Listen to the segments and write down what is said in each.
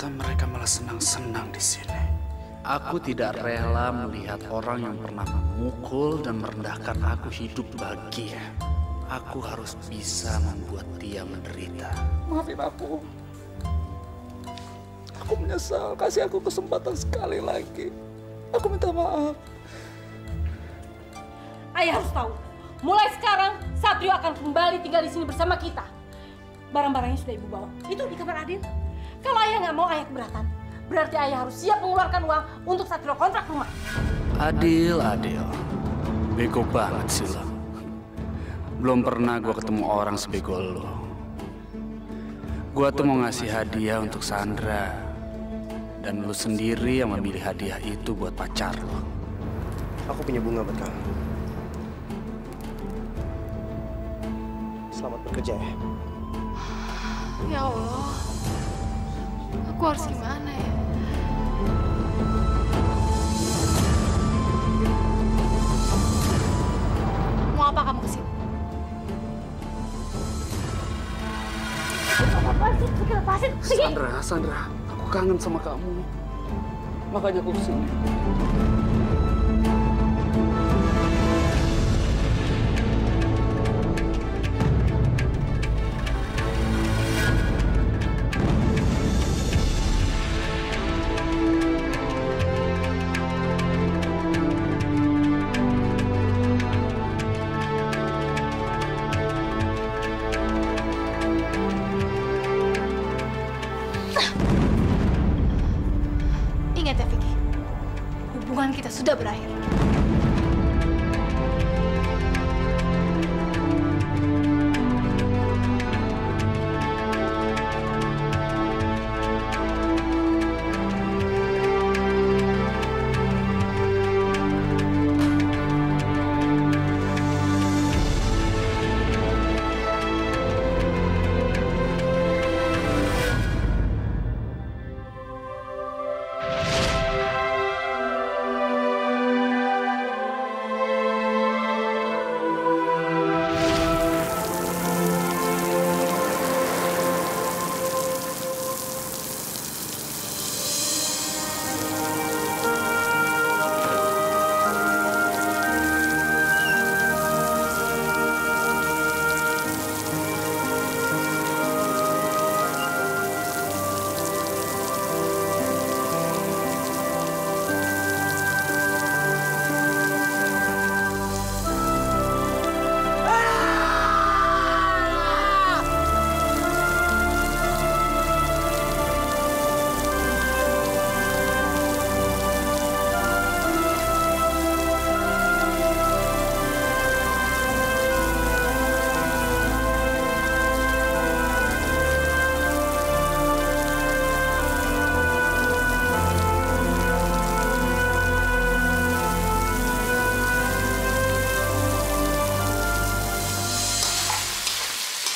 Ternyata mereka malah senang-senang di sini. Aku tidak rela melihat orang yang pernah memukul dan merendahkan aku hidup bahagia. Aku harus bisa membuat dia menderita. Maafin aku. Aku menyesal. Kasih aku kesempatan sekali lagi. Aku minta maaf. Ayah harus tahu. Mulai sekarang, Satrio akan kembali tinggal di sini bersama kita. Barang-barangnya sudah ibu bawa. Itu di kamar Adil. Kalau ayah nggak mau, ayah keberatan. Berarti ayah harus siap mengeluarkan uang untuk Satrio kontrak rumah. Adil. Bego banget sih lo. Belum pernah gue ketemu orang sebego lo. Gue tuh mau ngasih hadiah untuk Sandra. Dan lo sendiri yang memilih hadiah itu buat pacar lo. Aku punya bunga buat kamu. Selamat bekerja ya. Ya Allah, aku harus gimana ya? Mau apa kamu kesini? Lepasin. Sandra, aku kangen sama kamu. Makanya aku kesini. Ingat ya, Vicky. Hubungan kita sudah berakhir.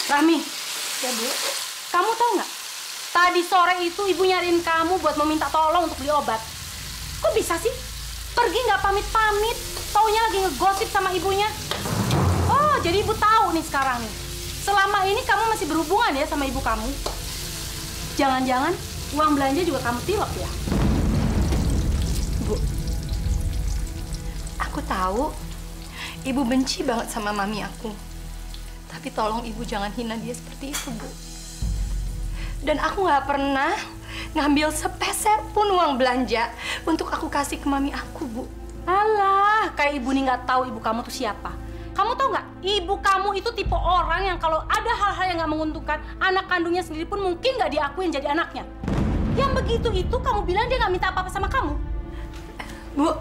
Rahmi, ya Bu, kamu tahu nggak? Tadi sore itu ibu nyariin kamu buat meminta tolong untuk beli obat. Kok bisa sih? Pergi nggak pamit-pamit, taunya lagi ngegosip sama ibunya. Oh, jadi ibu tahu nih sekarang nih. Selama ini kamu masih berhubungan ya sama ibu kamu. Jangan-jangan uang belanja juga kamu tilep ya? Bu, aku tahu ibu benci banget sama mami aku. Tapi tolong ibu jangan hina dia seperti itu, Bu. Dan aku nggak pernah ngambil sepeser pun uang belanja untuk aku kasih ke mami aku, Bu. Alah, kayak ibu nih nggak tahu ibu kamu tuh siapa. Kamu tahu nggak, ibu kamu itu tipe orang yang kalau ada hal-hal yang nggak menguntungkan, anak kandungnya sendiri pun mungkin nggak diakuin jadi anaknya. Yang begitu itu kamu bilang dia nggak minta apa-apa sama kamu. Bu,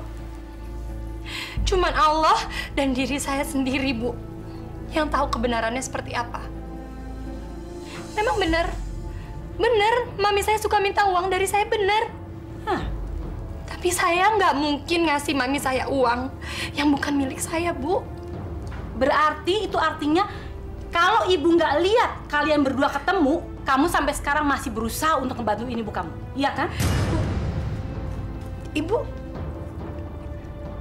cuman Allah dan diri saya sendiri, Bu, yang tahu kebenarannya seperti apa. Memang benar, mami saya suka minta uang dari saya, benar. Tapi saya nggak mungkin ngasih mami saya uang yang bukan milik saya, Bu. Berarti itu artinya kalau ibu nggak lihat kalian berdua ketemu, kamu sampai sekarang masih berusaha untuk ngebantuin ibu kamu, iya kan? Ibu,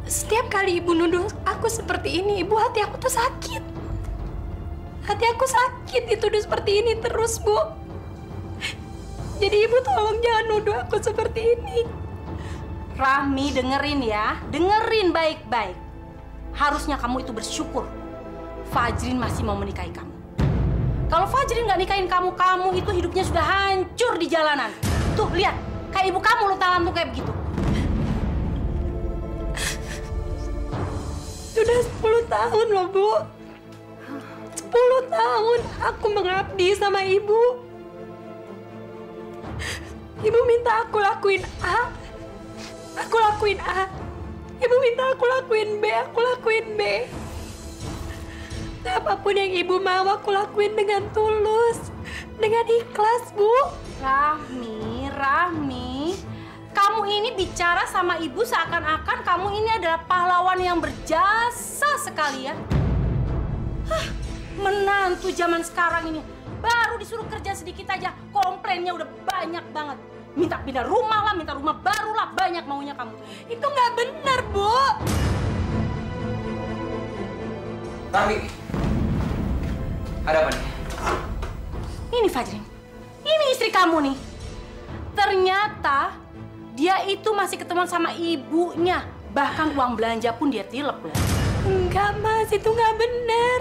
setiap kali ibu nuduh aku seperti ini, ibu, hati aku tuh sakit. Hati aku sakit dituduh seperti ini terus, Bu. Jadi ibu tolong jangan nuduh aku seperti ini. Rahmi, dengerin ya. Dengerin baik-baik. Harusnya kamu itu bersyukur Fajrin masih mau menikahi kamu. Kalau Fajrin nggak nikahin kamu, kamu itu hidupnya sudah hancur di jalanan. Tuh, lihat. Kayak ibu kamu lo talan tuh kayak begitu. Sudah 10 tahun loh, Bu. 10 tahun aku mengabdi sama ibu. Ibu minta aku lakuin A, aku lakuin A. Ibu minta aku lakuin B, aku lakuin B. Apapun yang ibu mau aku lakuin dengan tulus, dengan ikhlas, Bu. Rahmi, kamu ini bicara sama ibu seakan-akan kamu ini adalah pahlawan yang berjasa sekali ya. Hah, menantu zaman sekarang ini baru disuruh kerja sedikit aja komplainnya udah banyak banget. Minta pindah rumah lah, minta rumah baru lah, banyak maunya kamu. Itu nggak benar, Bu. Rahmi, ada apa nih? Ini Fajrin, ini istri kamu nih. Ternyata dia itu masih ketemuan sama ibunya. Bahkan uang belanja pun dia tilep loh. Enggak, Mas, itu nggak benar.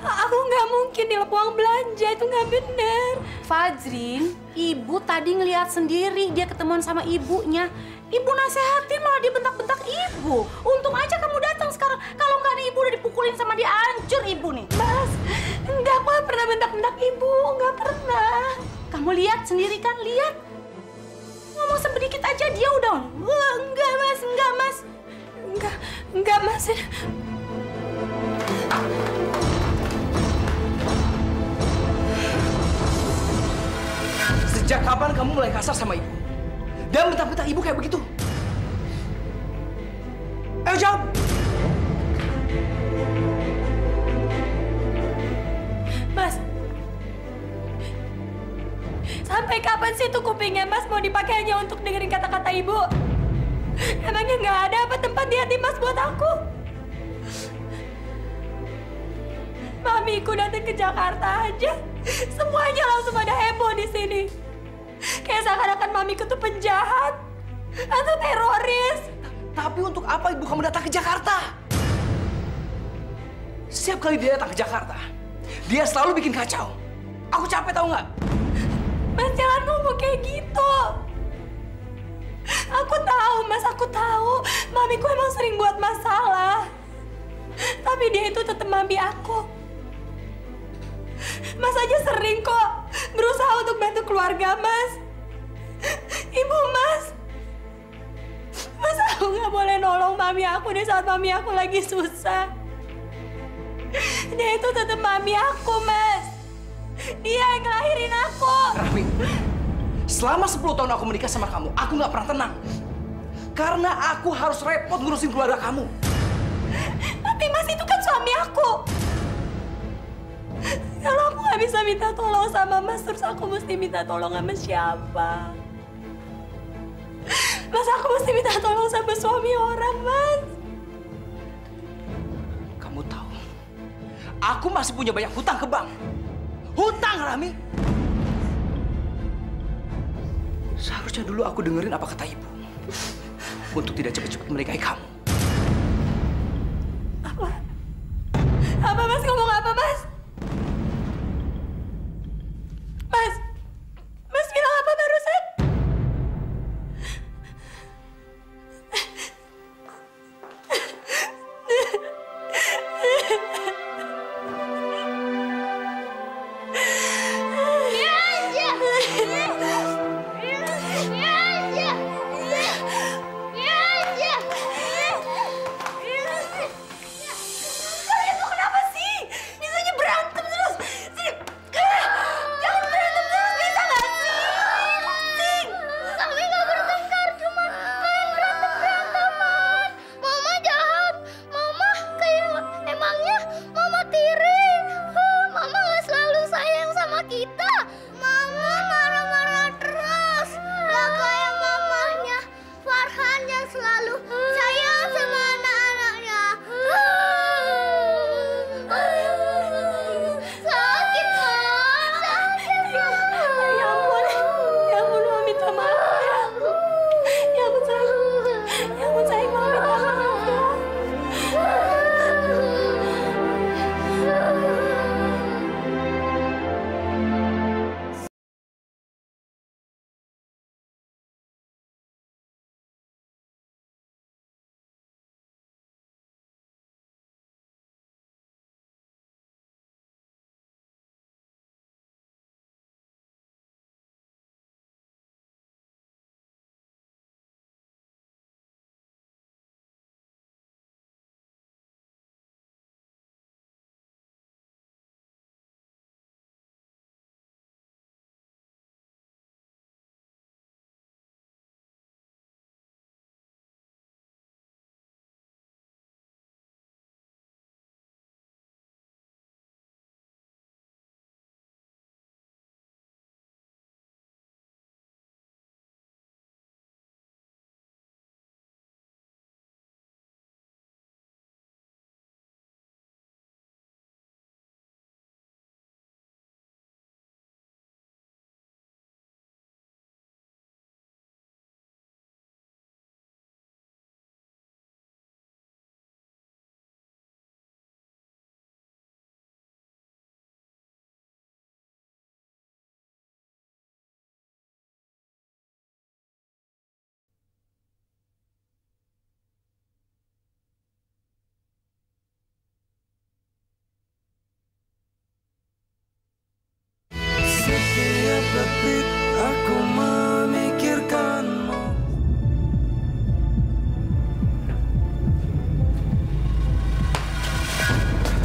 Aku nggak mungkin dilep uang belanja, itu nggak benar. Fajrin, ibu tadi ngelihat sendiri dia ketemuan sama ibunya. Ibu nasehatin malah dia bentak-bentak ibu. Untung aja kamu datang sekarang. Kalau nggak nih ibu udah dipukulin sama dia, hancur ibu nih. Mas, enggak, aku nggak pernah bentak-bentak ibu, nggak pernah. Kamu lihat sendiri kan, lihat. Ngomong sedikit aja dia udah. Wah, enggak mas, enggak mas. Enggak, Mas. Sejak kapan kamu mulai kasar sama ibu? Dan bentak-bentak ibu kayak begitu? Ayo jawab! Mas, sampai kapan sih tuh kupingnya Mas mau dipakai hanya untuk dengerin kata-kata ibu? Emangnya nggak ada apa tempat di hati Mas buat aku? Mamiku datang ke Jakarta aja, semuanya langsung pada heboh di sini. Kayak seakan-akan mamiku tuh penjahat atau teroris. Tapi untuk apa ibu kamu datang ke Jakarta? Setiap kali dia datang ke Jakarta, dia selalu bikin kacau. Aku capek tahu nggak? Mas, jangan ngomong kayak gitu. Aku tahu, Mas, aku tahu. Mamiku emang sering buat masalah. Tapi dia itu tetap mami aku. Mas aja sering kok berusaha untuk bantu keluarga, Mas. Ibu, Mas. Mas, aku nggak boleh nolong mami aku di saat mami aku lagi susah. Dia itu tetap mami aku, Mas. Dia yang ngelahirin aku. Rahmi, selama 10 tahun aku menikah sama kamu, aku nggak pernah tenang. Karena aku harus repot ngurusin keluarga kamu. Tapi Mas, itu kan suami aku. Kalau aku nggak bisa minta tolong sama Mas, terus aku mesti minta tolong sama siapa? Mas, aku mesti minta tolong sama suami orang, Mas. Kamu tahu, aku masih punya banyak hutang ke bank. Hutang, Rahmi. Seharusnya dulu aku dengerin apa kata ibu. Untuk tidak cepat-cepat menikahi kamu. Apa? Apa, Mas? Ngomong apa, Mas? Mas? Mas bilang apa barusan?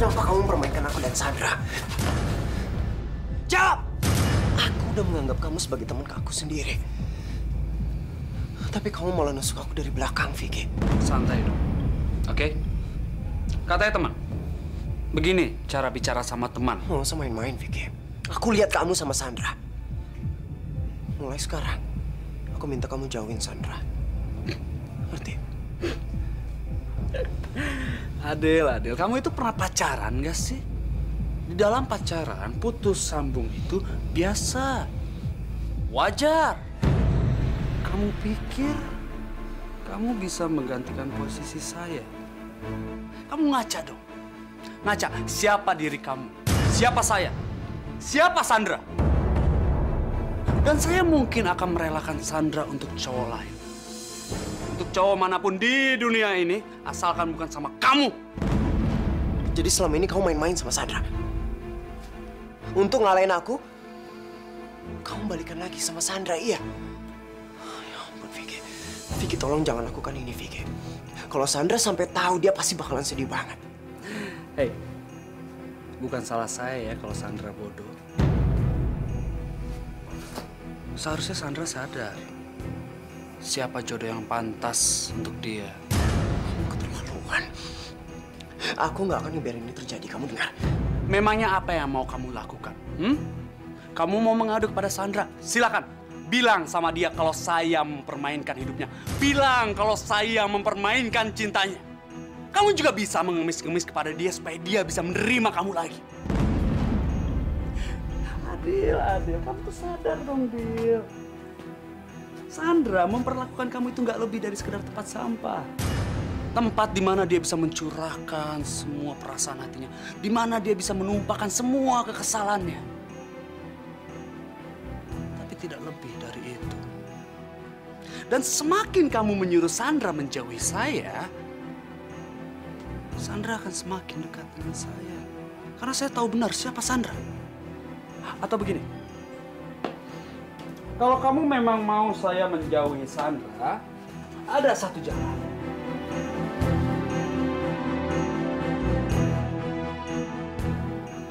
Kenapa kamu mempermainkan aku dan Sandra? Jawab! Aku udah menganggap kamu sebagai teman aku sendiri. Tapi kamu malah nusuk aku dari belakang, Vicky. Santai dong, oke? Katanya teman. Begini cara bicara sama teman. Nggak usah main-main, Vicky. Aku lihat kamu sama Sandra. Mulai sekarang, aku minta kamu jauhin Sandra. Ngerti? Adil, kamu itu pernah pacaran gak sih? Di dalam pacaran, putus sambung itu biasa. Wajar. Kamu pikir kamu bisa menggantikan posisi saya? Kamu ngaca dong. Ngaca, siapa diri kamu? Siapa saya? Siapa Sandra? Dan saya mungkin akan merelakan Sandra untuk cowok lain. Untuk cowok manapun di dunia ini, asalkan bukan sama kamu. Jadi selama ini kamu main-main sama Sandra? Untuk ngalahin aku, kamu balikan lagi sama Sandra, iya? Ya ampun, Vicky. Vicky, tolong jangan lakukan ini, Vicky. Kalau Sandra sampai tahu, dia pasti bakalan sedih banget. Hei, bukan salah saya ya kalau Sandra bodoh. Seharusnya Sandra sadar siapa jodoh yang pantas untuk dia. Keterlaluan. Aku nggak akan ngebiarin ini terjadi, kamu dengar? Memangnya apa yang mau kamu lakukan? Kamu mau mengadu kepada Sandra? Silakan. Bilang sama dia kalau saya mempermainkan hidupnya. Bilang kalau saya mempermainkan cintanya. Kamu juga bisa mengemis-ngemis kepada dia supaya dia bisa menerima kamu lagi. Adil, kamu tuh sadar dong, Dil. Sandra memperlakukan kamu itu nggak lebih dari sekedar tempat sampah. Tempat di mana dia bisa mencurahkan semua perasaan hatinya. Di mana dia bisa menumpahkan semua kekesalannya. Tapi tidak lebih dari itu. Dan semakin kamu menyuruh Sandra menjauhi saya, Sandra akan semakin dekat dengan saya. Karena saya tahu benar siapa Sandra. Atau begini, kalau kamu memang mau saya menjauhi Sandra, ada satu jalan.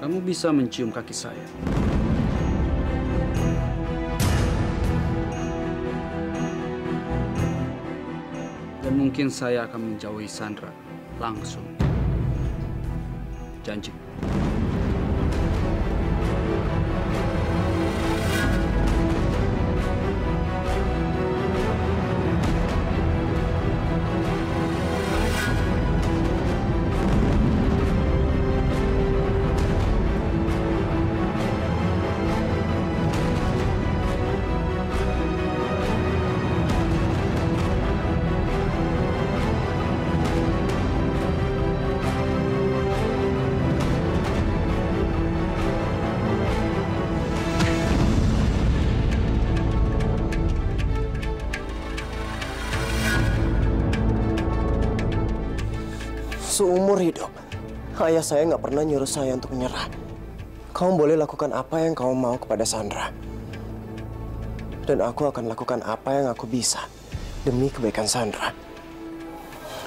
Kamu bisa mencium kaki saya. Dan mungkin saya akan menjauhi Sandra langsung. Janji. Seumur hidup, ayah saya nggak pernah nyuruh saya untuk menyerah. Kamu boleh lakukan apa yang kamu mau kepada Sandra. Dan aku akan lakukan apa yang aku bisa demi kebaikan Sandra.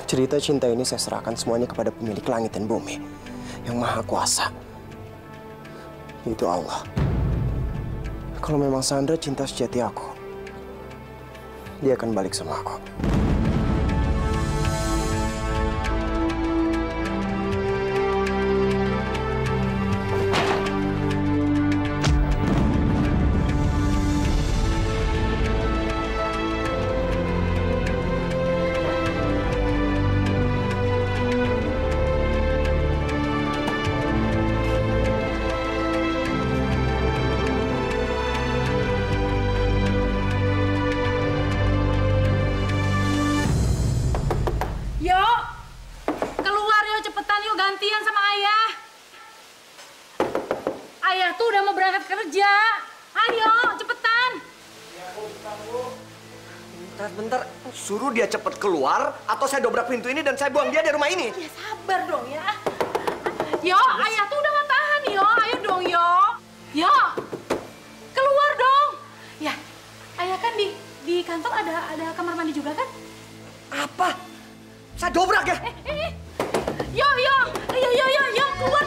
Cerita cinta ini saya serahkan semuanya kepada pemilik langit dan bumi yang maha kuasa. Itu Allah. Kalau memang Sandra cinta sejati aku, dia akan balik sama aku. Ayah tuh udah mau berangkat kerja. Ayo, cepetan. Bentar, suruh dia cepet keluar atau saya dobrak pintu ini dan saya buang dia dari rumah ini. Ya sabar dong ya. Yo, ayah tuh udah gak tahan yo. Ayo dong yo. Yo, keluar dong. Ya, ayah kan di kantor ada kamar mandi juga kan? Apa? Saya dobrak ya? Yo, keluar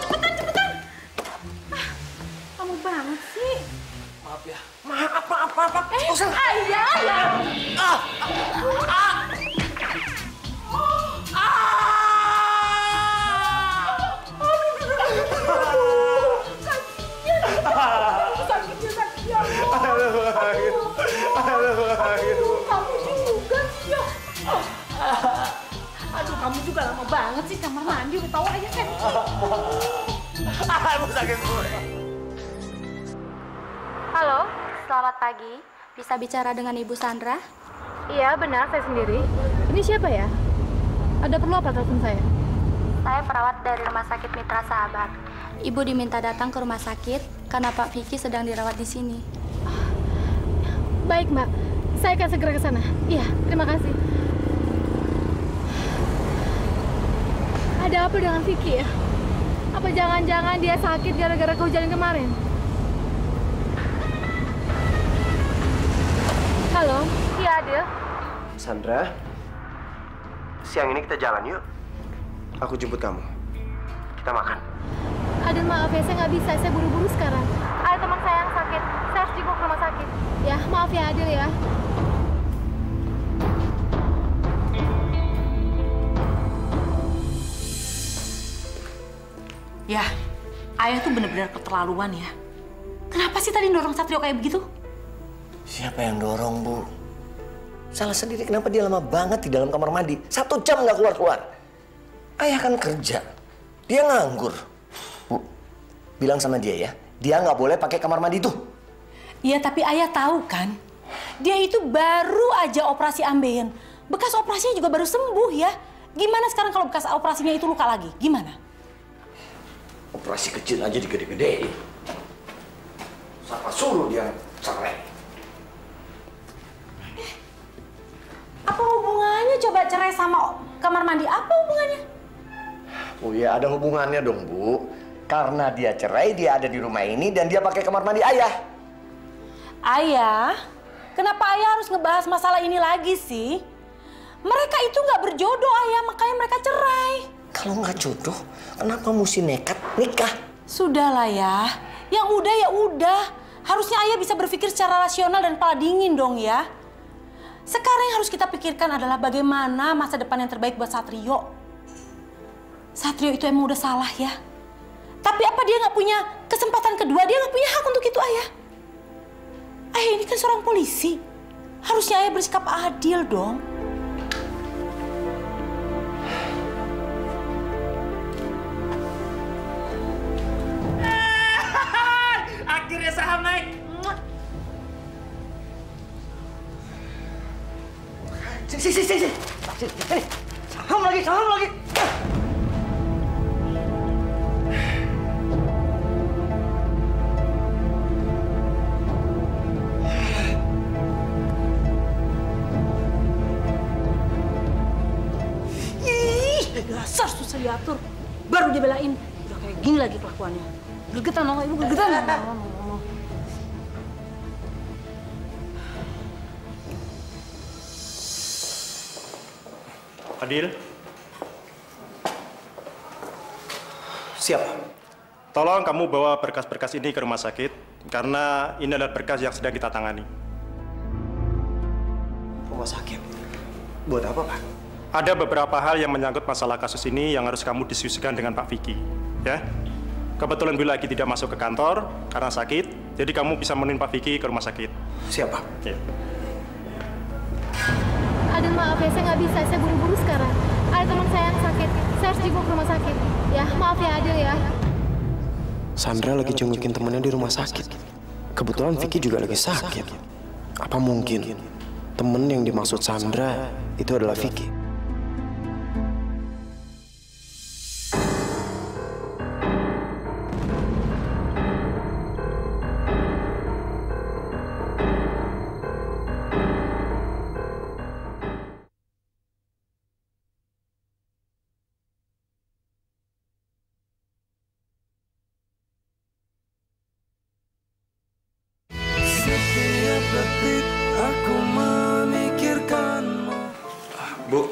juga lama banget sih kamar mandi, udah tahu aja kan. Aku sakit gue. Halo, selamat pagi. Bisa bicara dengan Ibu Sandra? Iya, benar, saya sendiri. Ini siapa ya? Ada perlu apa telepon saya? Saya perawat dari Rumah Sakit Mitra Sahabat. Ibu diminta datang ke rumah sakit karena Pak Vicky sedang dirawat di sini. Baik, Mbak. Saya akan segera ke sana. Iya, terima kasih. Ada apa dengan Vicky ya? Apa jangan-jangan dia sakit gara-gara kehujanan kemarin? Halo? Iya, Adil. Sandra, siang ini kita jalan yuk. Aku jemput kamu. Kita makan. Adil, maaf ya, saya nggak bisa. Saya buru-buru sekarang. Ada teman saya yang sakit. Saya harus jenguk ke rumah sakit. Ya, maaf ya, Adil ya. Ya, ayah tuh bener-bener keterlaluan ya. Kenapa sih tadi dorong Satrio kayak begitu? Siapa yang dorong, Bu? Salah sendiri kenapa dia lama banget di dalam kamar mandi. 1 jam nggak keluar-keluar. Ayah kan kerja. Dia nganggur. Bu, bilang sama dia ya. Dia nggak boleh pakai kamar mandi itu. Iya, tapi ayah tahu kan. Dia itu baru aja operasi ambeien. Bekas operasinya juga baru sembuh ya. Gimana sekarang kalau bekas operasinya itu luka lagi? Gimana? Operasi kecil aja digede-gedein. Siapa suruh dia cerai? Apa hubungannya coba cerai sama kamar mandi? Apa hubungannya? Oh ya, ada hubungannya dong, Bu. Karena dia cerai, dia ada di rumah ini dan dia pakai kamar mandi ayah. Ayah, kenapa ayah harus ngebahas masalah ini lagi sih? Mereka itu nggak berjodoh, ayah, makanya mereka cerai. Kalau nggak jodoh, kenapa mesti nekat nikah? Sudahlah ya, yang udah ya udah. Harusnya ayah bisa berpikir secara rasional dan kepala dingin dong ya. Sekarang yang harus kita pikirkan adalah bagaimana masa depan yang terbaik buat Satrio. Satrio itu emang udah salah ya. Tapi apa dia nggak punya kesempatan kedua? Dia nggak punya hak untuk itu, ayah. Ayah ini kan seorang polisi. Harusnya ayah bersikap adil dong. Akhirnya saham naik. Sini. Saham lagi. Dasar susah diatur. Baru dia belain. Udah kayak gini lagi kelakuannya. Gergetan dong, Ibu, gergetan. Adil, Siapa? tolong kamu bawa berkas-berkas ini ke rumah sakit karena ini adalah berkas yang sedang kita tangani. Rumah sakit. Buat apa, Pak? Ada beberapa hal yang menyangkut masalah kasus ini yang harus kamu diskusikan dengan Pak Vicky, ya. Kebetulan beliau lagi tidak masuk ke kantor karena sakit, jadi kamu bisa menemuin Pak Vicky ke rumah sakit. Siapa? Ya. Adil, maaf ya, saya nggak bisa. Saya buru-buru sekarang. Ada teman saya yang sakit. Saya harus jenguk ke rumah sakit. Ya, maaf ya, Adil ya. Sandra lagi jengukin temennya di rumah sakit. Kebetulan Vicky juga lagi sakit. Apa mungkin temen yang dimaksud Sandra itu adalah Vicky? Bu,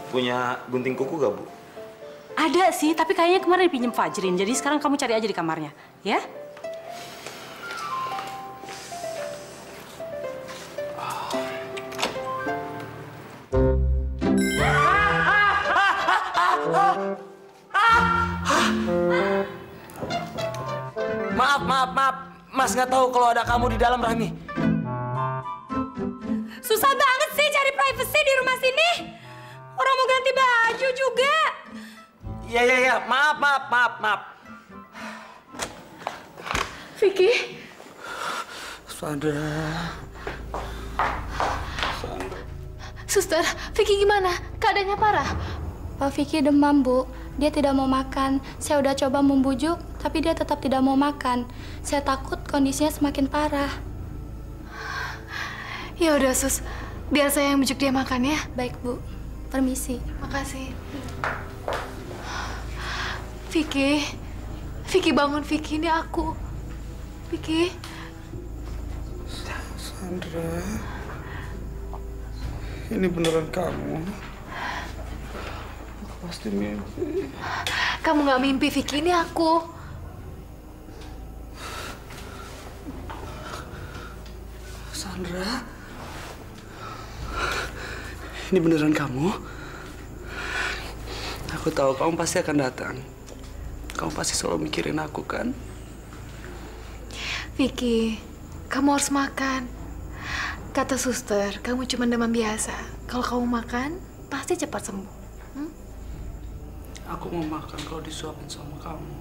punya gunting kuku gak, Bu? Ada sih, tapi kayaknya kemarin dipinjem Fajrin. Jadi sekarang kamu cari aja di kamarnya, ya? Maaf. Mas nggak tahu kalau ada kamu di dalam, Rahmi. Susah banget sih cari privacy di rumah sini. Orang mau ganti baju juga. Iya. Maaf. Vicky. Sandra. Suster, Vicky gimana? Keadaannya parah? Pak Vicky demam, Bu. Dia tidak mau makan. Saya udah coba membujuk, tapi dia tetap tidak mau makan. Saya takut kondisinya semakin parah. Ya udah, Sus. Biar saya yang bujuk dia makan ya. Baik, Bu. Permisi. Makasih. Vicky bangun, Vicky. Ini aku. Vicky. Sandra. Ini beneran kamu? Aku pasti mimpi. Kamu nggak mimpi, Vicky. Ini aku. Sandra. Ini beneran kamu? Aku tahu kamu pasti akan datang. Kamu pasti selalu mikirin aku, kan? Vicky, kamu harus makan. Kata suster, kamu cuma demam biasa. Kalau kamu makan, pasti cepat sembuh. Aku mau makan kalau disuapin sama kamu.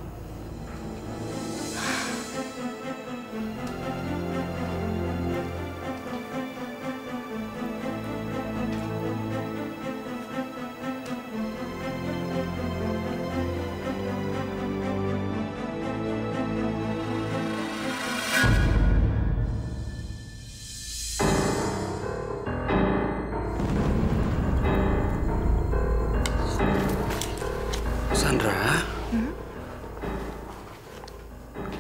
Sandra,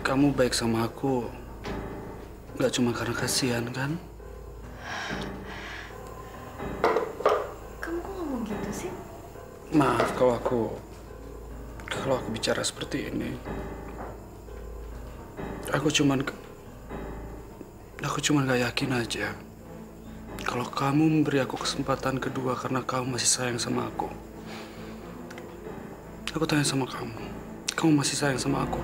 kamu baik sama aku, nggak cuma karena kasihan, kan? Kamu kok ngomong gitu sih? Maaf kalau aku bicara seperti ini. Aku cuman nggak yakin aja kalau kamu memberi aku kesempatan kedua karena kamu masih sayang sama aku. Aku tanya sama kamu masih sayang sama aku?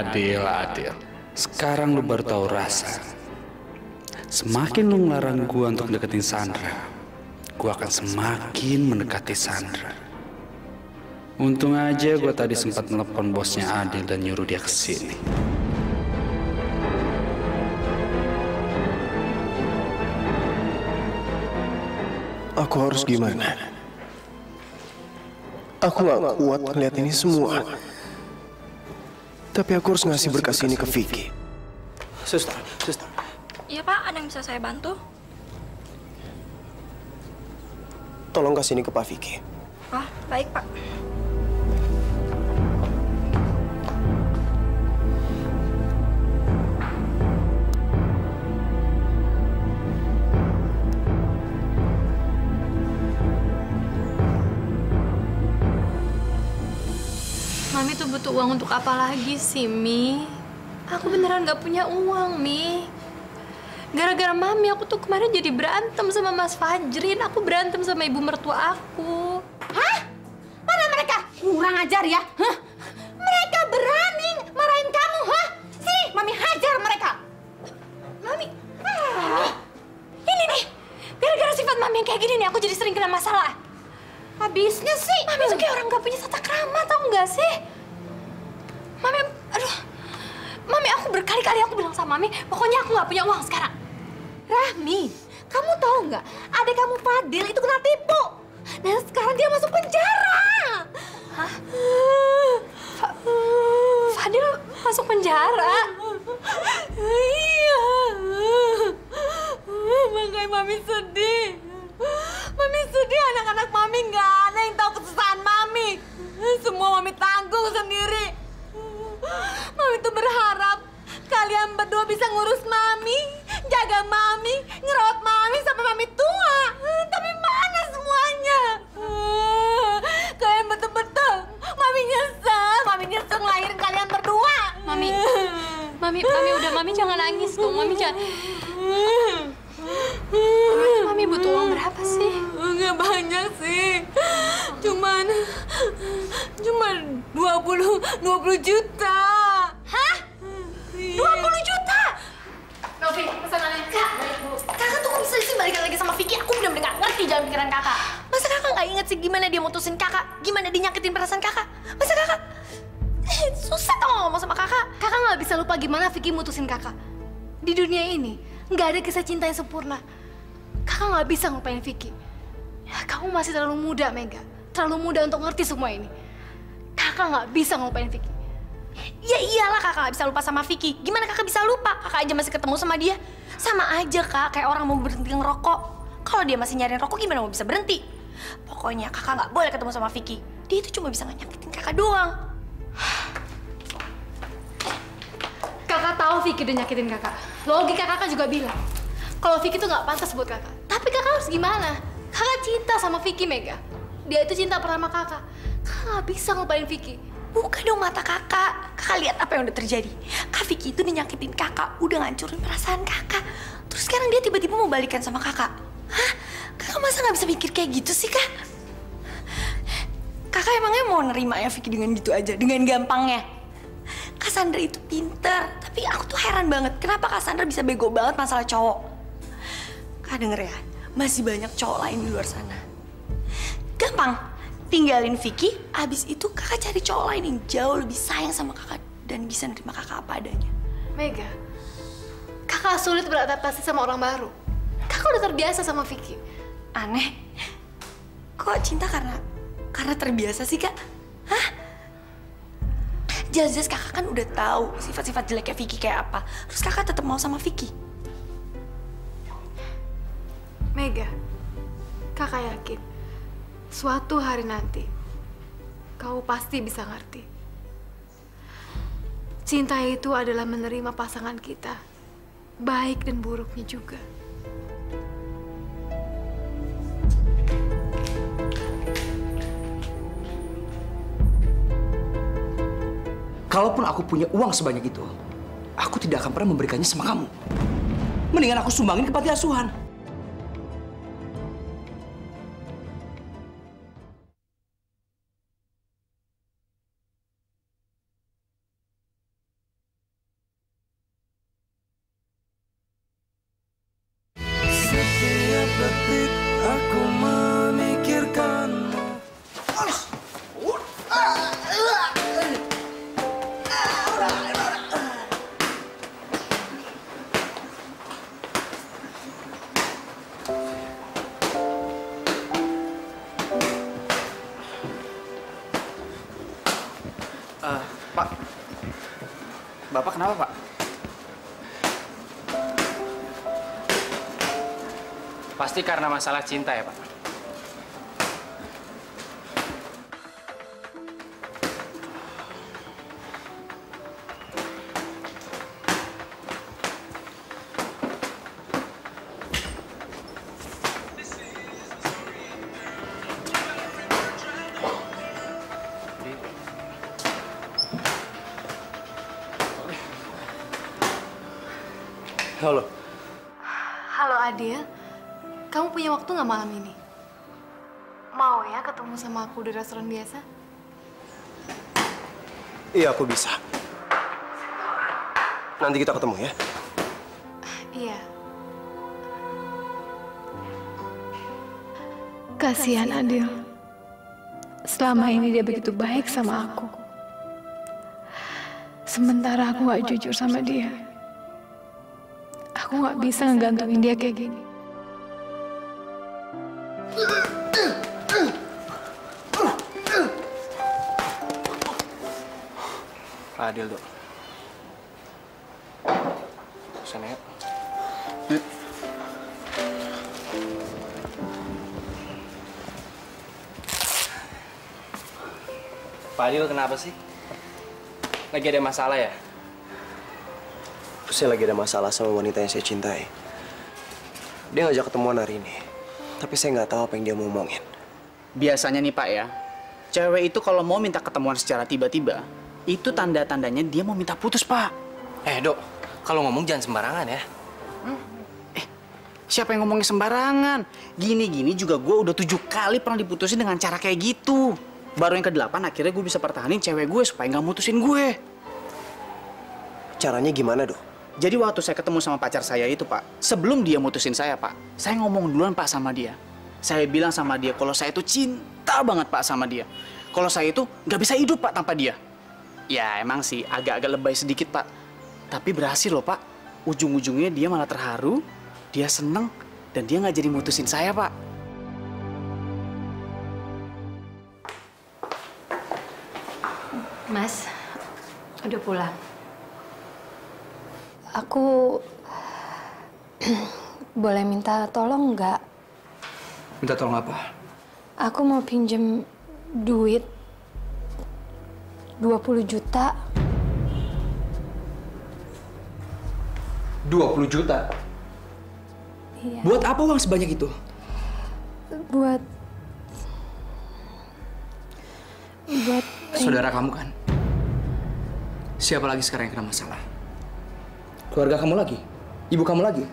Adil. Sekarang lu baru tahu rasa. Semakin lu ngelarang gua untuk deketin Sandra, gua akan semakin mendekati Sandra. Untung aja gua tadi sempat telepon bosnya Adil dan nyuruh dia ke sini. Aku harus gimana? Aku gak kuat ngeliat ini semua. Tapi aku harus ngasih berkas ini ke Vicky. Suster. Iya, Pak. Ada yang bisa saya bantu? Tolong kasih ini ke Pak Vicky. Oh, baik, Pak. Mami tuh butuh uang untuk apa lagi sih, Mi? Aku beneran gak punya uang, Mi. Gara-gara Mami, aku tuh kemarin jadi berantem sama Mas Fajrin. Aku berantem sama ibu mertua aku. Hah? Mana mereka? Kurang ajar ya? Hah? Mereka berani marahin kamu, hah? Sini, Mami hajar mereka. Mami, ini nih. Gara-gara sifat Mami yang kayak gini nih, aku jadi sering kena masalah. Habisnya sih. Mami tuh kayak orang gak punya tata krama, tau gak sih? Mami, aduh. Mami, aku berkali-kali aku bilang sama Mami, pokoknya aku gak punya uang sekarang. Rahmi, kamu tahu nggak? Adik kamu Fadil itu kena tipu. Dan sekarang dia masuk penjara. Hah? Fadil masuk penjara? Iya. Makanya Mami sedih. Mami sedih, anak-anak Mami nggak ada yang tahu berharap kalian berdua bisa ngurus Mami, jaga Mami, ngerawat Mami sampai Mami tua. Tapi mana semuanya? Kalian betul-betul Mami nyesel ngelahirin kalian berdua. Mami udah, Mami jangan nangis dong, Mami jangan. Mami butuh uang berapa sih? Nggak banyak sih, cuman 20 juta. Hah? 20 juta? Novi, pesanannya. Kakak tuh kok bisa sih balikan lagi sama Vicky? Aku bener-bener nggak ngerti jalan pikiran kakak. Masa kakak nggak inget sih gimana dia mutusin kakak? Gimana dia nyakitin perasaan kakak? Masa kakak susah tau ngomong sama kakak. Kakak nggak bisa lupa gimana Vicky mutusin kakak. Di dunia ini nggak ada kisah cinta yang sempurna. Kakak nggak bisa ngelupain Vicky. Ya, kamu masih terlalu muda, Mega. Terlalu muda untuk ngerti semua ini. Kakak nggak bisa ngelupain Vicky. Ya iyalah kakak nggak bisa lupa sama Vicky. Gimana kakak bisa lupa? Kakak aja masih ketemu sama dia. Sama aja kak, kayak orang mau berhenti ngerokok. Kalau dia masih nyariin rokok, gimana mau bisa berhenti? Pokoknya kakak nggak boleh ketemu sama Vicky. Dia itu cuma bisa nyakitin kakak doang. Kakak tahu Vicky udah nyakitin kakak. Logika kakak juga bilang kalau Vicky tuh nggak pantas buat kakak. Tapi kakak harus gimana? Kakak cinta sama Vicky, Mega. Dia itu cinta pertama kakak. Kakak nggak bisa ngelupain Vicky. Buka dong mata kakak. Kakak lihat apa yang udah terjadi. Kak Vicky itu udah nyakitin kakak, udah ngancurin perasaan kakak. Terus sekarang dia tiba-tiba mau balikan sama kakak. Hah? Kakak masa nggak bisa mikir kayak gitu sih, Kak? Kakak emangnya mau nerima ya Vicky dengan gitu aja, dengan gampangnya? Kak Sandra itu pinter, tapi aku tuh heran banget kenapa Kak Sandra bisa bego banget masalah cowok. Kak denger ya, masih banyak cowok lain di luar sana. Gampang, tinggalin Vicky, abis itu kakak cari cowok lain yang jauh lebih sayang sama kakak dan bisa nerima kakak apa adanya. Mega, kakak sulit beradaptasi sama orang baru. Kakak udah terbiasa sama Vicky. Aneh, kok cinta karena terbiasa sih kak? Hah? Jelas-jelas kakak kan udah tahu sifat-sifat jeleknya Vicky kayak apa. Terus kakak tetap mau sama Vicky. Mega, kakak yakin suatu hari nanti kau pasti bisa ngerti. Cinta itu adalah menerima pasangan kita, baik dan buruknya juga. Kalaupun aku punya uang sebanyak itu, aku tidak akan pernah memberikannya sama kamu. Mendingan aku sumbangin ke panti asuhan. Setiap detik aku memikirkanmu. Pak, Bapak kenapa, Pak? Pasti karena masalah cinta ya, Pak? Halo. Halo Adil, kamu punya waktu nggak malam ini? Mau ya ketemu sama aku di restoran biasa? Iya, aku bisa. Nanti kita ketemu ya. Iya. Kasihan Adil. Selama ini dia begitu baik sama aku. Sementara aku nggak jujur sama dia. Aku nggak bisa ngegantungin dia kayak gini. Pak Adil, Dok. Sana yuk. Pak Adil, kenapa sih? Lagi ada masalah ya? Saya lagi ada masalah sama wanita yang saya cintai. Dia ngajak ketemuan hari ini. Tapi saya nggak tahu apa yang dia mau ngomongin. Biasanya nih Pak ya, cewek itu kalau mau minta ketemuan secara tiba-tiba, itu tanda-tandanya dia mau minta putus, Pak. Dok, kalau ngomong jangan sembarangan ya. Siapa yang ngomongnya sembarangan? Gini-gini juga gue udah 7 kali pernah diputusin dengan cara kayak gitu. Baru yang ke-8 akhirnya gue bisa pertahanin cewek gue supaya nggak mutusin gue. Caranya gimana, Dok? Jadi waktu saya ketemu sama pacar saya itu, Pak, sebelum dia mutusin saya, Pak, saya ngomong duluan, Pak, sama dia. Saya bilang sama dia kalau saya itu cinta banget, Pak, sama dia. Kalau saya itu nggak bisa hidup, Pak, tanpa dia. Ya emang sih agak-agak lebay sedikit, Pak. Tapi berhasil loh, Pak. Ujung-ujungnya dia malah terharu, dia seneng, dan dia nggak jadi mutusin saya, Pak. Mas, udah pulang. Aku boleh minta tolong nggak? Minta tolong apa? Aku mau pinjem duit 20 juta. 20 juta? Iya. Buat apa uang sebanyak itu? Buat saudara kamu kan? Siapa lagi sekarang yang kena masalah? Keluarga kamu lagi? Ibu kamu lagi?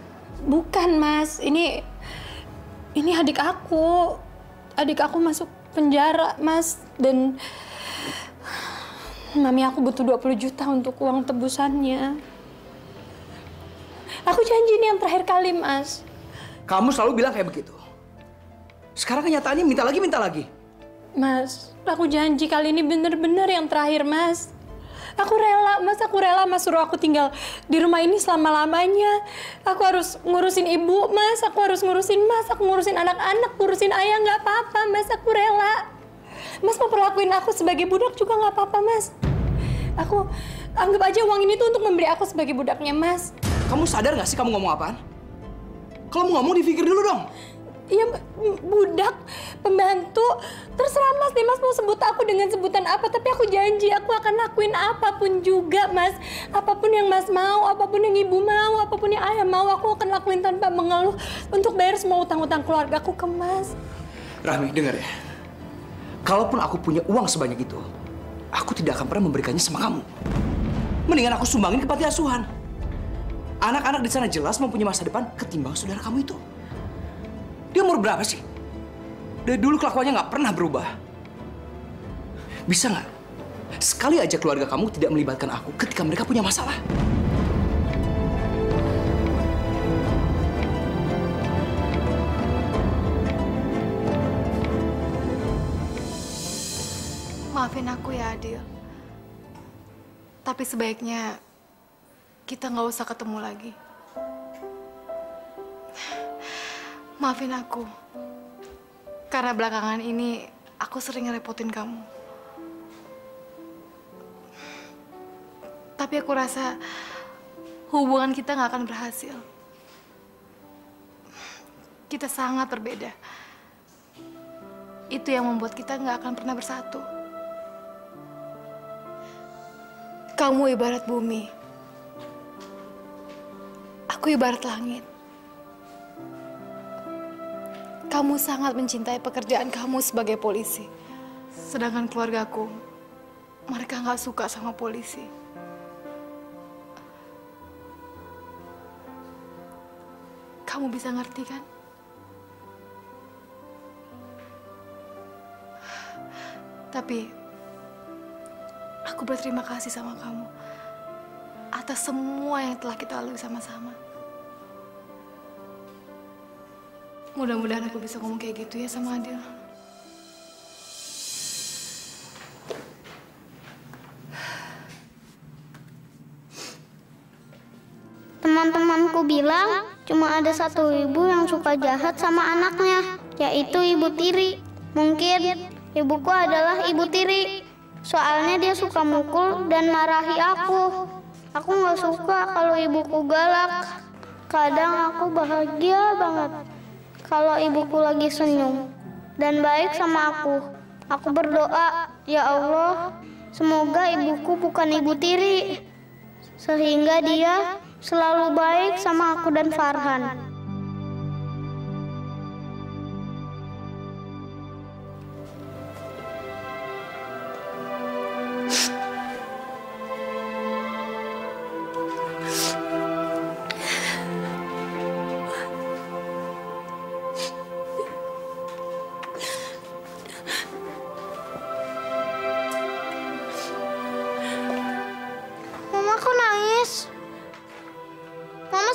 Bukan, Mas. Ini adik aku. Adik aku masuk penjara, Mas. Dan mami aku butuh 20 juta untuk uang tebusannya. Aku janji ini yang terakhir kali, Mas. Kamu selalu bilang kayak begitu. Sekarang kenyataannya minta lagi. Mas, aku janji kali ini bener-bener yang terakhir, Mas. Aku rela, Mas, suruh aku tinggal di rumah ini selama-lamanya. Aku harus ngurusin ibu, Mas. Aku harus ngurusin Mas, aku ngurusin anak-anak, ngurusin ayah, nggak apa-apa, Mas. Aku rela. Mas mau perlakuin aku sebagai budak juga nggak apa-apa, Mas. Aku anggap aja uang ini tuh untuk memberi aku sebagai budaknya, Mas. Kamu sadar nggak sih kamu ngomong apaan? Kalau mau ngomong dipikir dulu dong. Iya, budak, pembantu. Terserah Mas nih, Mas mau sebut aku dengan sebutan apa. Tapi aku janji aku akan lakuin apapun juga, Mas. Apapun yang Mas mau, apapun yang ibu mau, apapun yang ayah mau, aku akan lakuin tanpa mengeluh untuk bayar semua utang-utang keluargaku ke Mas. Rahmi, dengar ya. Kalaupun aku punya uang sebanyak itu, aku tidak akan pernah memberikannya sama kamu. Mendingan aku sumbangin ke panti asuhan. Anak-anak di sana jelas mempunyai masa depan ketimbang saudara kamu itu. Dia umur berapa sih? Dari dulu kelakuannya nggak pernah berubah. Bisa nggak? Sekali aja keluarga kamu tidak melibatkan aku ketika mereka punya masalah. Maafin aku ya, Adil. Tapi sebaiknya kita nggak usah ketemu lagi. Maafin aku, karena belakangan ini aku sering ngerepotin kamu. Tapi aku rasa hubungan kita nggak akan berhasil. Kita sangat berbeda. Itu yang membuat kita nggak akan pernah bersatu. Kamu ibarat bumi. Aku ibarat langit. Kamu sangat mencintai pekerjaan kamu sebagai polisi. Sedangkan keluargaku, mereka nggak suka sama polisi. Kamu bisa ngerti kan? Tapi, aku berterima kasih sama kamu atas semua yang telah kita lalui sama-sama. Mudah-mudahan aku bisa ngomong kayak gitu ya sama Adil. Teman-temanku bilang cuma ada satu ibu yang suka jahat sama anaknya, yaitu Ibu Tiri. Mungkin ibuku adalah Ibu Tiri. Soalnya dia suka mukul dan marahi aku. Aku nggak suka kalau ibuku galak. Kadang aku bahagia banget kalau ibuku lagi senyum dan baik sama aku. Aku berdoa, ya Allah, semoga ibuku bukan Ibu Tiri, sehingga dia selalu baik sama aku dan Farhan.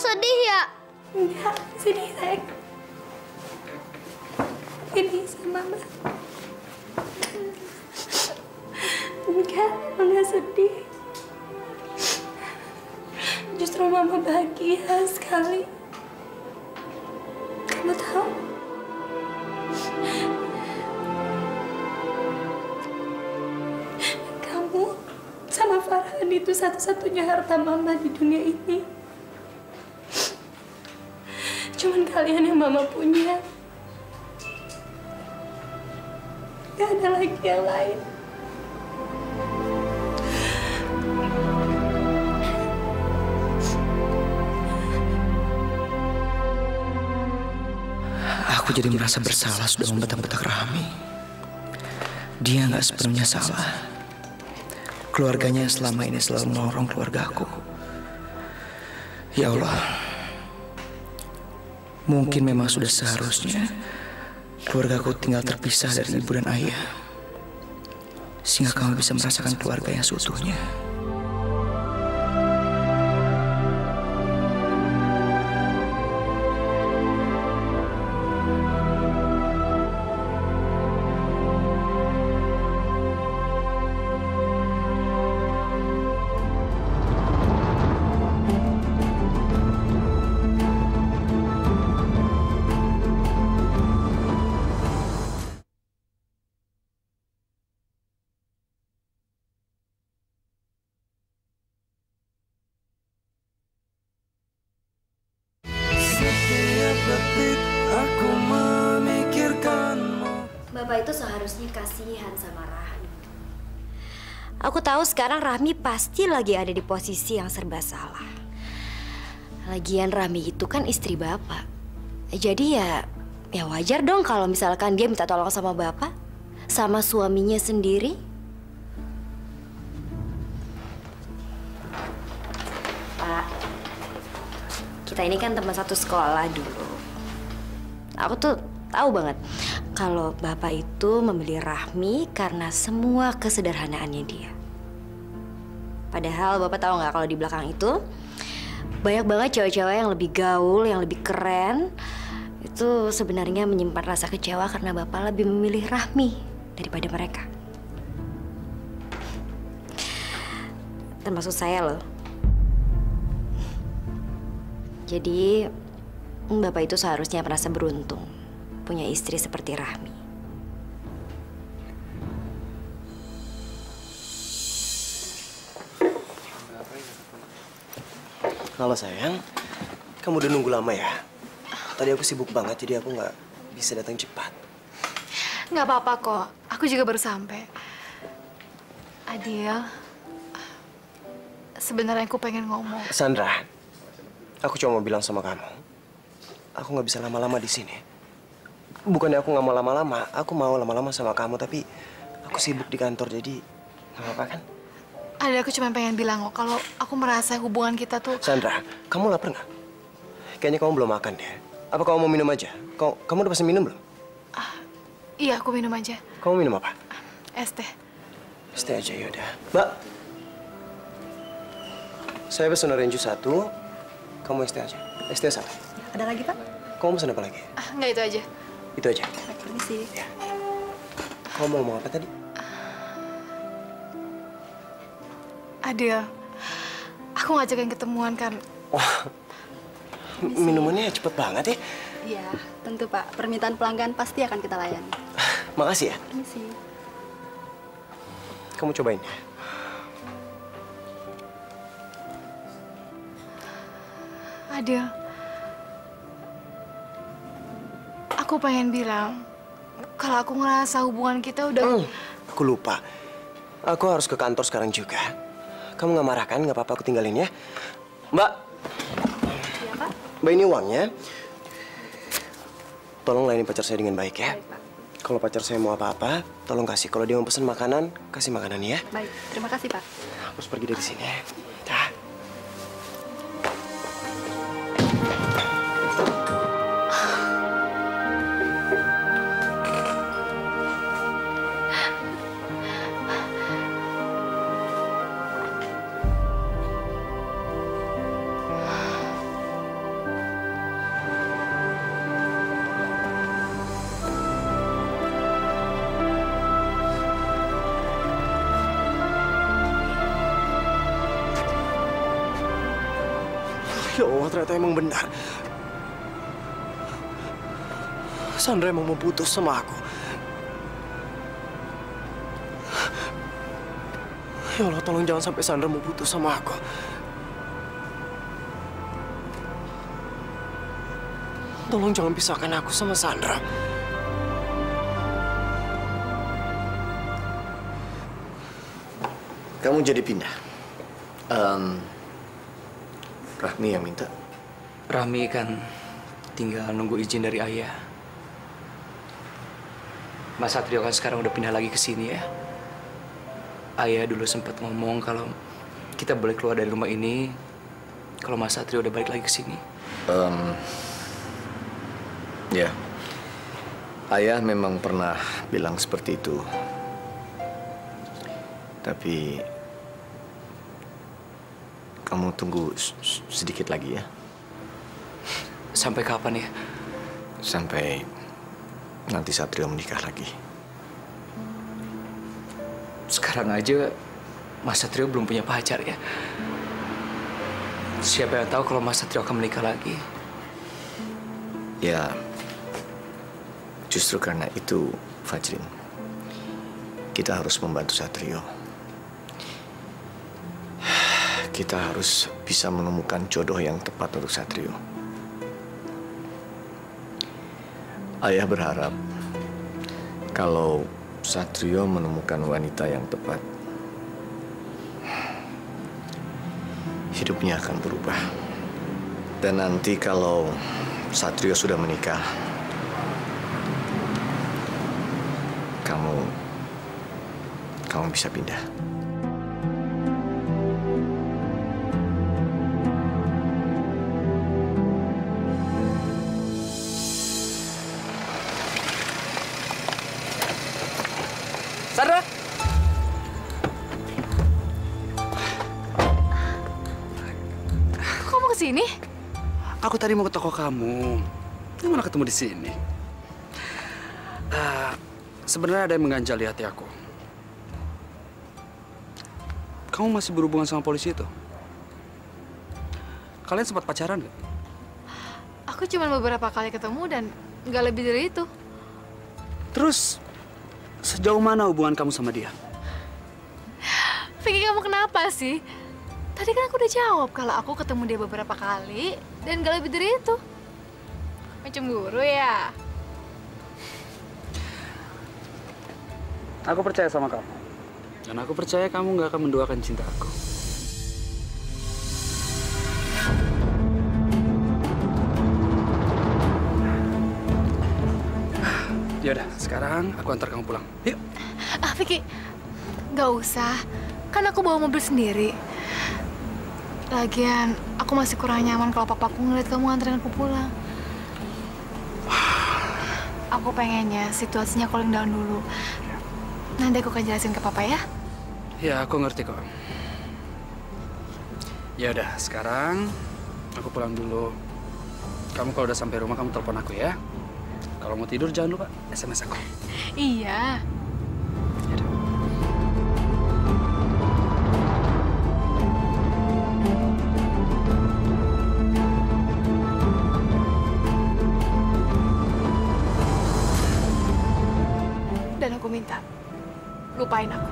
sedih ya? Enggak, sedih sayang. Sedih sama Mama. Enggak, Mama sedih. Justru Mama bahagia sekali. Kamu tahu? Kamu sama Farhan itu satu-satunya harta Mama di dunia ini. Cuman kalian yang Mama punya. Gak ada lagi yang lain. Aku jadi merasa bersalah sudah membetak-betak Rahmi. Dia nggak sepenuhnya salah. Keluarganya selama ini selalu menolong keluarga aku. Ya Allah, mungkin memang sudah seharusnya keluargaku tinggal terpisah dari ibu dan ayah, sehingga kamu bisa merasakan keluarga yang seutuhnya. Bapak itu seharusnya kasihan sama Rahmi. Aku tahu sekarang Rahmi pasti lagi ada di posisi yang serba salah. Lagian Rahmi itu kan istri Bapak. Jadi ya wajar dong kalau misalkan dia minta tolong sama Bapak, sama suaminya sendiri. Pak, kita ini kan teman satu sekolah dulu. Aku tuh tahu banget kalau Bapak itu memilih Rahmi karena semua kesederhanaannya dia. Padahal Bapak tahu nggak kalau di belakang itu banyak banget cewek-cewek yang lebih gaul, yang lebih keren. Itu sebenarnya menyimpan rasa kecewa karena Bapak lebih memilih Rahmi daripada mereka. Termasuk saya loh. Jadi Bapak itu seharusnya merasa beruntung punya istri seperti Rahmi. Halo sayang, kamu udah nunggu lama ya? Tadi aku sibuk banget jadi aku nggak bisa datang cepat. Nggak apa-apa kok, aku juga baru sampai. Adil, sebenarnya aku pengen ngomong. Sandra, aku cuma mau bilang sama kamu, aku nggak bisa lama-lama di sini. Bukannya aku nggak mau lama-lama, aku mau lama-lama sama kamu, tapi aku sibuk di kantor, jadi nggak apa-apa kan? Ada, aku cuma pengen bilang kok, kalau aku merasa hubungan kita tuh... Sandra, kamu lapar nggak? Kayaknya kamu belum makan deh. Apa kamu mau minum aja? Kamu udah pesen minum belum? Iya, aku minum aja. Kamu minum apa? Es teh. Es teh aja, yaudah. Mbak, saya pesen orange juice 1, kamu es teh aja. Es teh 1. Ada lagi, Pak? Kamu pesen apa lagi? Nggak, itu aja. Itu aja. Permisi. Ya. Kamu mau ngomong apa tadi? Adil, aku ngajakin ketemuan kan. Wah, minumannya cepet banget ya. Iya, tentu Pak. Permintaan pelanggan pasti akan kita layani. Makasih ya. Permisi. Kamu cobain ya. Adil, aku pengen bilang kalau aku ngerasa hubungan kita udah... Aku lupa. Aku harus ke kantor sekarang juga. Kamu nggak marah kan? Nggak apa-apa aku tinggalin ya. Mbak, Iya, Pak. Mbak, ini uangnya. Tolong layani pacar saya dengan baik ya. Kalau pacar saya mau apa-apa, tolong kasih. Kalau dia mau pesan makanan, kasih makanan ya. Baik, terima kasih, Pak. Aku harus pergi dari sini. Dah. Ya Allah, ternyata emang benar. Sandra emang mau putus sama aku. Ya Allah, tolong jangan sampai Sandra mau putus sama aku. Tolong jangan pisahkan aku sama Sandra. Kamu jadi pindah. Rahmi yang minta. Rahmi kan tinggal nunggu izin dari ayah. Mas Satrio kan sekarang udah pindah lagi ke sini ya. Ayah dulu sempat ngomong kalau kita boleh keluar dari rumah ini kalau Mas Satrio udah balik lagi ke sini. Ya, ayah memang pernah bilang seperti itu. Tapi kamu tunggu sedikit lagi ya. Sampai kapan ya? Sampai nanti Satrio menikah lagi. Sekarang aja Mas Satrio belum punya pacar ya. Siapa yang tahu kalau Mas Satrio akan menikah lagi? Ya, justru karena itu, Fajrin, kita harus membantu Satrio. Kita harus bisa menemukan jodoh yang tepat untuk Satrio. Ayah berharap kalau Satrio menemukan wanita yang tepat, hidupnya akan berubah. Dan nanti kalau Satrio sudah menikah, kamu bisa pindah. Sandra! Kok kamu kesini? Aku tadi mau ke toko kamu. Gimana ketemu di sini? Sebenarnya ada yang mengganjali hati aku. Kamu masih berhubungan sama polisi itu? Kalian sempat pacaran nggak? Aku cuma beberapa kali ketemu dan nggak lebih dari itu. Terus, sejauh mana hubungan kamu sama dia? Vicky, kamu kenapa sih? Tadi kan aku udah jawab kalau aku ketemu dia beberapa kali dan nggak lebih dari itu. Macam guru ya? Aku percaya sama kamu. Dan aku percaya kamu nggak akan menduakan cinta aku. Yaudah, sekarang aku antar kamu pulang. Yuk. Vicky, nggak usah. Kan aku bawa mobil sendiri. Lagian, aku masih kurang nyaman kalau papaku ngeliat kamu nganterin aku pulang. Aku pengennya situasinya cooling down dulu. Nanti aku akan jelasin ke papa ya. Ya, aku ngerti kok. Ya udah, sekarang aku pulang dulu. Kamu kalau udah sampai rumah kamu telepon aku ya. Kalau mau tidur jangan lupa SMS aku. Iya. Dan aku minta, lupain aku.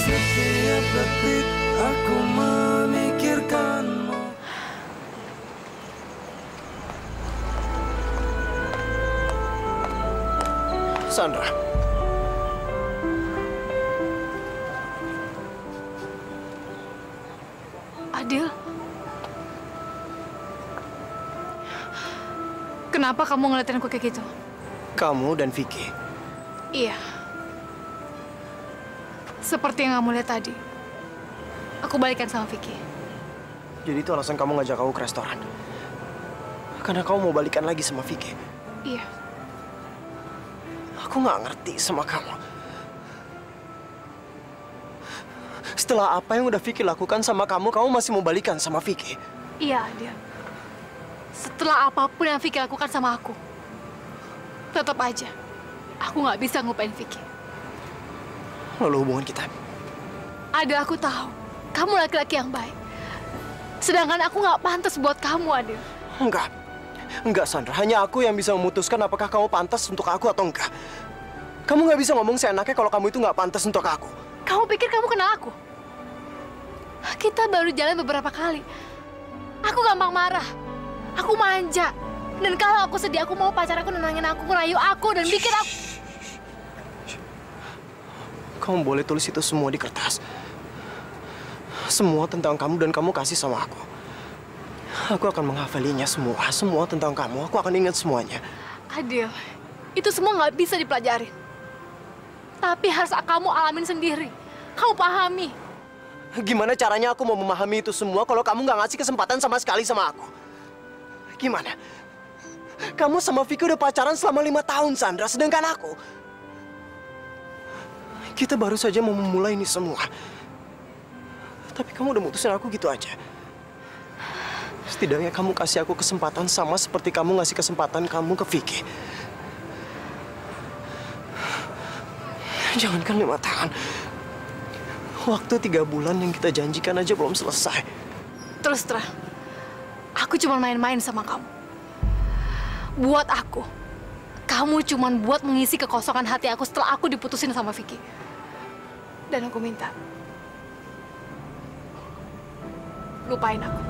Setiap detik Aku memikirkanmu. Sandra. Adil. Kenapa kamu ngeliatin aku kayak gitu? Kamu dan Vicky. Iya. Seperti yang kamu lihat tadi. Aku balikan sama Vicky. Jadi itu alasan kamu ngajak aku ke restoran? Karena kamu mau balikan lagi sama Vicky? Iya. Aku nggak ngerti sama kamu. Setelah apa yang udah Vicky lakukan sama kamu masih mau balikan sama Vicky? Iya, Adil. Setelah apapun yang Vicky lakukan sama aku, tetap aja, aku nggak bisa ngelupain Vicky. Lalu hubungan kita? Adil, aku tahu, kamu laki-laki yang baik. Sedangkan aku nggak pantas buat kamu, Adil. Enggak, Sandra. Hanya aku yang bisa memutuskan apakah kamu pantas untuk aku atau enggak. Kamu nggak bisa ngomong seenaknya kalau kamu itu nggak pantas untuk aku. Kamu pikir kamu kenal aku? Kita baru jalan beberapa kali. Aku gampang marah. Aku manja. Dan kalau aku sedih, aku mau pacar aku nenangin aku, ngerayu aku, dan bikin aku... Kamu boleh tulis itu semua di kertas. Semua tentang kamu dan kamu kasih sama aku. Aku akan menghafalinya semua tentang kamu. Aku akan ingat semuanya. Adil, itu semua nggak bisa dipelajarin. Tapi harus kamu alamin sendiri. Kamu pahami. Gimana caranya aku mau memahami itu semua kalau kamu nggak ngasih kesempatan sama sekali sama aku? Gimana? Kamu sama Vicky udah pacaran selama 5 tahun, Sandra. Sedangkan aku... Kita baru saja mau memulai ini semua. Tapi kamu udah mutusin aku gitu aja. Setidaknya kamu kasih aku kesempatan sama seperti kamu ngasih kesempatan kamu ke Vicky. Jangankan 5 tahun. Waktu 3 bulan yang kita janjikan aja belum selesai. Terus terang, aku cuma main-main sama kamu. Buat aku, kamu cuma buat mengisi kekosongan hati aku setelah aku diputusin sama Vicky. Dan aku minta, lupain aku.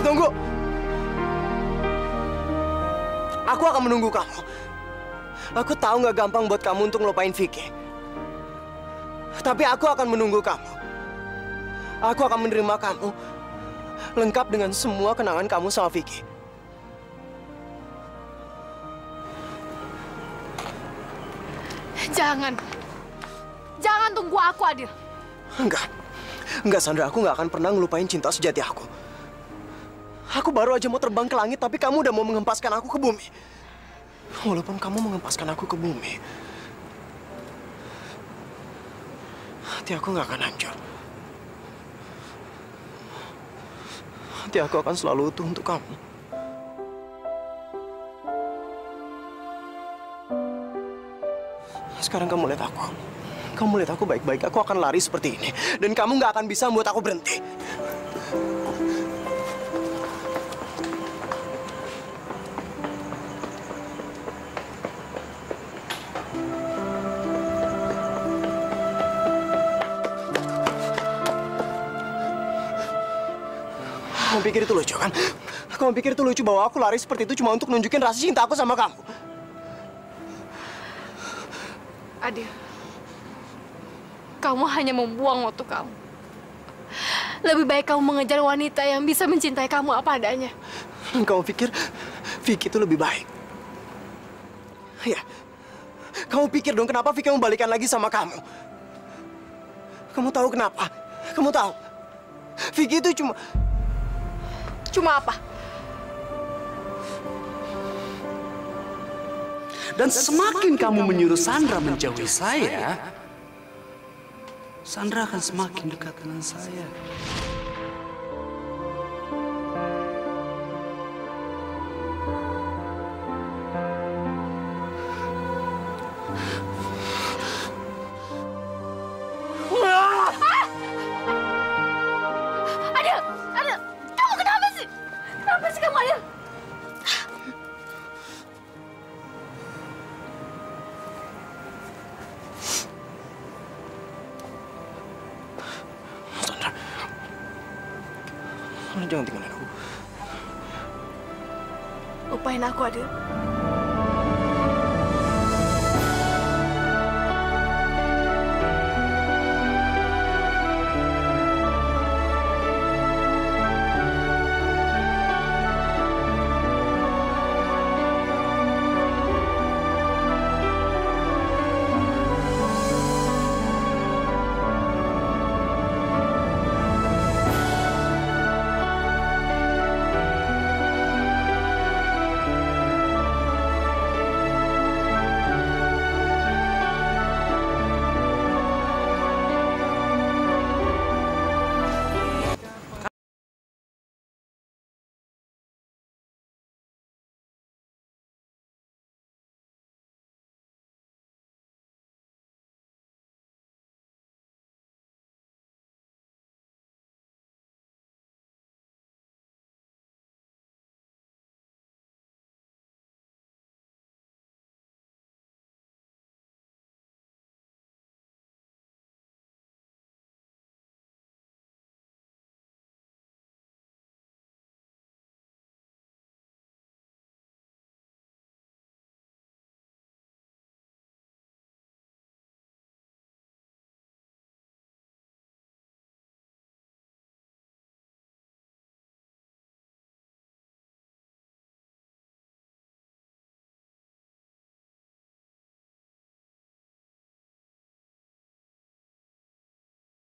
Tunggu. Aku akan menunggu kamu. Aku tahu nggak gampang buat kamu untuk ngelupain Vicky. Tapi aku akan menunggu kamu. Aku akan menerima kamu lengkap dengan semua kenangan kamu sama Vicky. Jangan. Jangan tunggu aku, Adil. Enggak, Sandra. Aku nggak akan pernah ngelupain cinta sejati aku. Aku baru aja mau terbang ke langit, tapi kamu udah mau mengempaskan aku ke bumi. Walaupun kamu mengempaskan aku ke bumi, hati aku nggak akan hancur. Hati aku akan selalu utuh untuk kamu. Sekarang kamu lihat aku. Kamu lihat aku baik-baik. Aku akan lari seperti ini. Dan kamu nggak akan bisa membuat aku berhenti. Kamu pikir itu lucu, kan? Kamu pikir itu lucu bahwa aku lari seperti itu cuma untuk nunjukin rasa cinta aku sama kamu? Adil, kamu hanya membuang waktu kamu. Lebih baik kamu mengejar wanita yang bisa mencintai kamu apa adanya. Kamu pikir Vicky itu lebih baik? Ya. Kamu pikir dong kenapa Vicky mau balikan lagi sama kamu? Kamu tahu kenapa? Kamu tahu? Vicky itu cuma... Cuma apa? Dan semakin kamu menyuruh Sandra menjauhi saya, Sandra akan semakin dekat dengan saya. jangan tinggalin aku. Lupain aku, Adil.